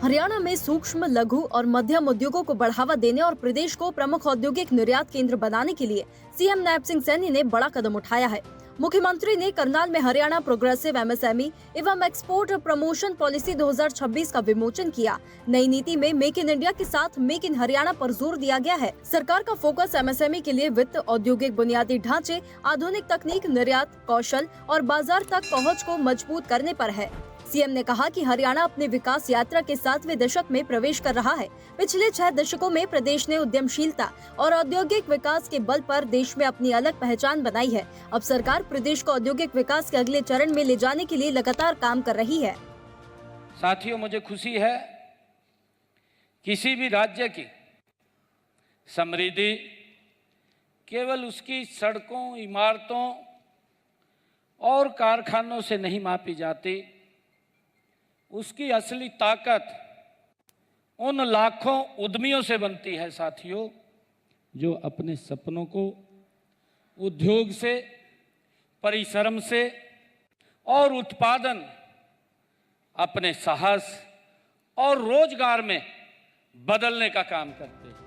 हरियाणा में सूक्ष्म, लघु और मध्यम उद्योगों को बढ़ावा देने और प्रदेश को प्रमुख औद्योगिक निर्यात केंद्र बनाने के लिए सीएम नैब सिंह सैनी ने बड़ा कदम उठाया है। मुख्यमंत्री ने करनाल में हरियाणा प्रोग्रेसिव एमएसएमई एवं एक्सपोर्ट प्रमोशन पॉलिसी 2026 का विमोचन किया। नई नीति में मेक इन इंडिया के साथ मेक इन हरियाणा पर जोर दिया गया है। सरकार का फोकस एमएसएमई के लिए वित्त, औद्योगिक बुनियादी ढांचे, आधुनिक तकनीक, निर्यात, कौशल और बाजार तक पहुँच को मजबूत करने पर है। सीएम ने कहा कि हरियाणा अपने विकास यात्रा के 7वें दशक में प्रवेश कर रहा है। पिछले 6 दशकों में प्रदेश ने उद्यमशीलता और औद्योगिक विकास के बल पर देश में अपनी अलग पहचान बनाई है। अब सरकार प्रदेश को औद्योगिक विकास के अगले चरण में ले जाने के लिए लगातार काम कर रही है। साथियों, मुझे खुशी है किसी भी राज्य की समृद्धि केवल उसकी सड़कों, इमारतों और कारखानों से नहीं मापी जाती। उसकी असली ताकत उन लाखों उद्यमियों से बनती है साथियों, जो अपने सपनों को उद्योग से, परिश्रम से और उत्पादन, अपने साहस और रोजगार में बदलने का काम करते हैं।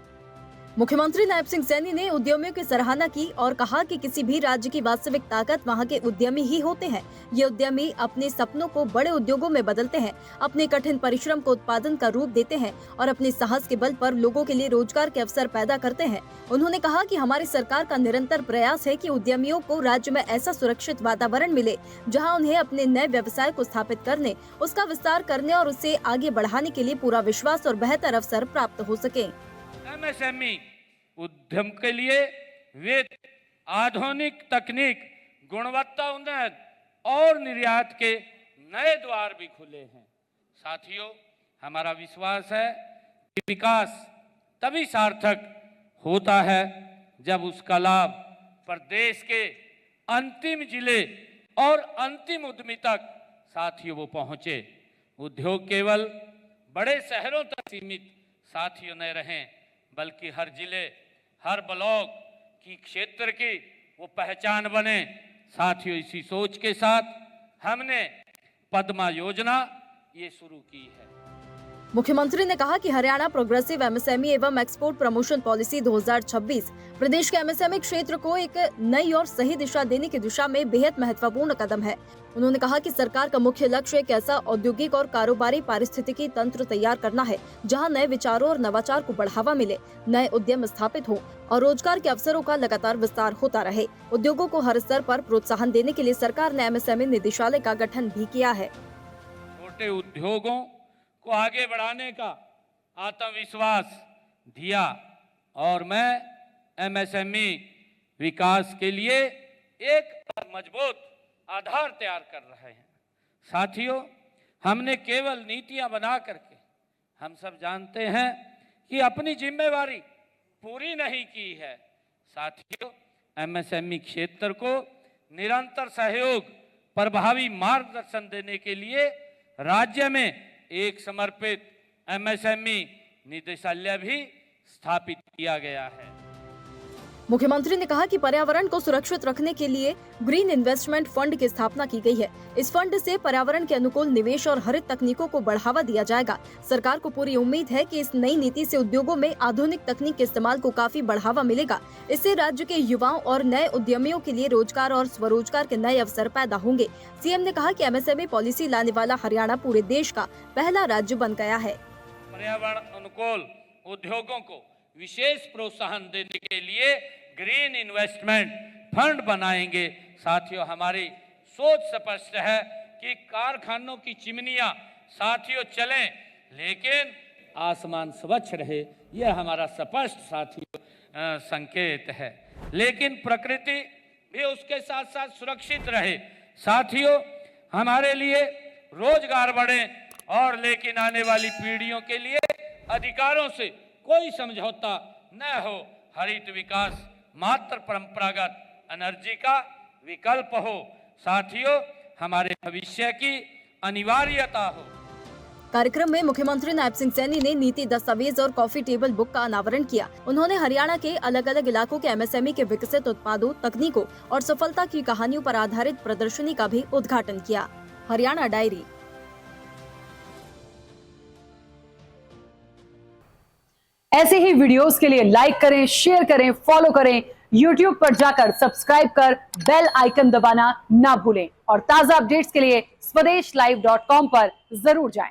मुख्यमंत्री नैब सिंह सैनी ने उद्यमियों की सराहना की और कहा कि किसी भी राज्य की वास्तविक ताकत वहां के उद्यमी ही होते हैं। ये उद्यमी अपने सपनों को बड़े उद्योगों में बदलते हैं, अपने कठिन परिश्रम को उत्पादन का रूप देते हैं और अपने साहस के बल पर लोगों के लिए रोजगार के अवसर पैदा करते हैं। उन्होंने कहा कि हमारी सरकार का निरंतर प्रयास है कि उद्यमियों को राज्य में ऐसा सुरक्षित वातावरण मिले जहाँ उन्हें अपने नए व्यवसाय को स्थापित करने, उसका विस्तार करने और उसे आगे बढ़ाने के लिए पूरा विश्वास और बेहतर अवसर प्राप्त हो सके। एमएसएमई उद्यम के लिए वित्त, आधुनिक तकनीक, गुणवत्ता उन्नयन और निर्यात के नए द्वार भी खुले हैं। साथियों, हमारा विश्वास है कि विकास तभी सार्थक होता है जब उसका लाभ प्रदेश के अंतिम जिले और अंतिम उद्यमी तक साथियों वो पहुंचे। उद्योग केवल बड़े शहरों तक सीमित साथियों न रहें, बल्कि हर जिले, हर ब्लॉक की, क्षेत्र की वो पहचान बने। साथियों, इसी सोच के साथ हमने पद्मा योजना ये शुरू की है। मुख्यमंत्री ने कहा कि हरियाणा प्रोग्रेसिव एमएसएमई एवं एक्सपोर्ट प्रमोशन पॉलिसी 2026 प्रदेश के एमएसएमई क्षेत्र को एक नई और सही दिशा देने की दिशा में बेहद महत्वपूर्ण कदम है। उन्होंने कहा कि सरकार का मुख्य लक्ष्य एक ऐसा औद्योगिक और कारोबारी पारिस्थितिकी तंत्र तैयार करना है जहां नए विचारों और नवाचार को बढ़ावा मिले, नए उद्यम स्थापित हो और रोजगार के अवसरों का लगातार विस्तार होता रहे। उद्योगों को हर स्तर पर प्रोत्साहन देने के लिए सरकार ने एमएसएमई निदेशालय का गठन भी किया है। छोटे उद्योगों को आगे बढ़ाने का आत्मविश्वास दिया और मैं एमएसएमई विकास के लिए एक मजबूत आधार तैयार कर रहे हैं। साथियों, हमने केवल नीतियां बना करके, हम सब जानते हैं कि अपनी जिम्मेवारी पूरी नहीं की है। साथियों, एमएसएमई क्षेत्र को निरंतर सहयोग, प्रभावी मार्गदर्शन देने के लिए राज्य में एक समर्पित एमएसएमई निदेशालय भी स्थापित किया गया है। मुख्यमंत्री ने कहा कि पर्यावरण को सुरक्षित रखने के लिए ग्रीन इन्वेस्टमेंट फंड की स्थापना की गई है। इस फंड से पर्यावरण के अनुकूल निवेश और हरित तकनीकों को बढ़ावा दिया जाएगा। सरकार को पूरी उम्मीद है कि इस नई नीति से उद्योगों में आधुनिक तकनीक के इस्तेमाल को काफी बढ़ावा मिलेगा। इससे राज्य के युवाओं और नए उद्यमियों के लिए रोजगार और स्वरोजगार के नए अवसर पैदा होंगे। सीएम ने कहा कि एमएसएमई पॉलिसी लाने वाला हरियाणा पूरे देश का पहला राज्य बन गया है। पर्यावरण अनुकूल उद्योगों को विशेष प्रोत्साहन देने के लिए ग्रीन इन्वेस्टमेंट फंड बनाएंगे। साथियों, हमारी सोच स्पष्ट है कि कारखानों की चिमनियां साथियों चलें, लेकिन आसमान स्वच्छ रहे, यह हमारा स्पष्ट साथियों संकेत है। लेकिन प्रकृति भी उसके साथ साथ सुरक्षित रहे। साथियों, हमारे लिए रोजगार बढ़े और लेकिन आने वाली पीढ़ियों के लिए अधिकारों से कोई समझौता न हो। हरित विकास मात्र परंपरागत एनर्जी का विकल्प हो। साथियों, हमारे भविष्य की अनिवार्यता हो। कार्यक्रम में मुख्यमंत्री नैब सिंह सैनी ने नीति दस्तावेज और कॉफी टेबल बुक का अनावरण किया। उन्होंने हरियाणा के अलग अलग इलाकों के एमएसएमई के विकसित उत्पादों, तकनीकों और सफलता की कहानियों पर आधारित प्रदर्शनी का भी उद्घाटन किया। हरियाणा डायरी। ऐसे ही वीडियोस के लिए लाइक करें, शेयर करें, फॉलो करें। YouTube पर जाकर सब्सक्राइब कर बेल आइकन दबाना ना भूलें और ताजा अपडेट्स के लिए स्वदेशलाइव.com पर जरूर जाएं।